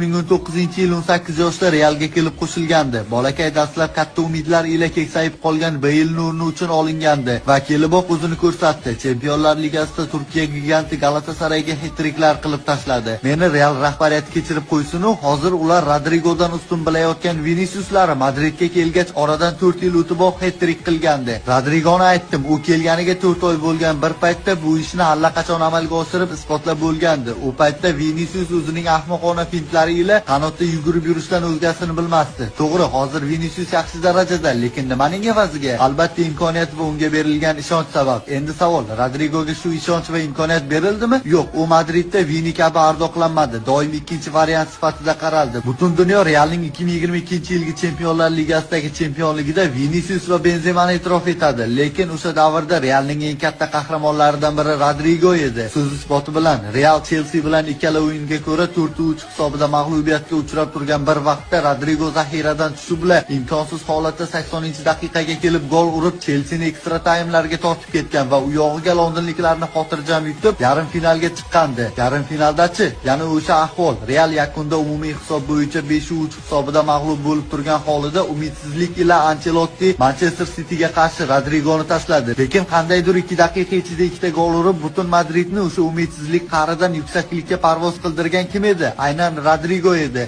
2019-yil 18 yoshda Realga kelib qo'shilgandi. Bolakay dastlab katta umidlar ila keksayib qolgan Beyl Nurni uchun olingandi va keliboq o'zini ko'rsatdi. Chempionlar Ligasida Turkiya giganti Galatasarayga hat-triklar qilib tashladi. Meni Real rahbariyati kechirib qo'ysin-u, hozir ular Rodrigodan ustun bilayotgan Viniciuslar Madridga kelgach oradan 4 yil o'tiboq hat-trik qilgandi. Rodrigoni aytdim, u kelganiga 4 oy bo'lgan. Bir paytda bu ishni allaqachon amalga oshirib isbotlab bo'lgandi. U paytda Vinicius o'zining ahmoqona fintlari ila qanotda yugurib yurishdan o'zgasini bilmasdi. To'g'ri, hozir Vinicius yaxshi darajada, lekin nimaning evaziga? Albatta imkoniyat va unga berilgan ishonch sabab. Endi savol, Rodrigoga shu ishonch va imkoniyat berildimi? Yo'q, u Madridda Vini kabi ardoqlanmadi. Doim ikkinchi variant sifatida qaraldi. Butun dunyo Realning 2022-yilgi Chempionlar Ligasidagi chempionligida Vinicius va Benzemani e'tirof etadi, lekin o'sha davrda Realning eng katta qahramonlaridan biri Rodrigo edi. So'z isboti bilan Real Chelsea bilan ikkala o'yinga ko'ra 4-3 hisobida mag'lubiyatga uchrab turgan bir vaqtda Rodrigo zaxiradan tushib bilan imkonsiz holatda 80-daqiqaga kelib gol urib Chelsea'ni ekstra taymlarga tortib ketgan va u yog'iga londonliklarni xotirjam yutib yarim finalga chiqqandi. Yarim finaldachi, yana o'sha ahvol. Real yakunda umumiy hisob bo'yicha 5-3 hisobida mag'lub bo'lib turgan holida umidsizlik ila Ancelotti Manchester Cityga qarshi Rodrigoni tashladi. Lekin qandaydir 2 daqiqa ichida 2 ta gol urib butun Madridni o'sha umidsizlik qa'ridan yuksaklikka parvoz qildirgan kim edi? Aynan Rodrigo edi.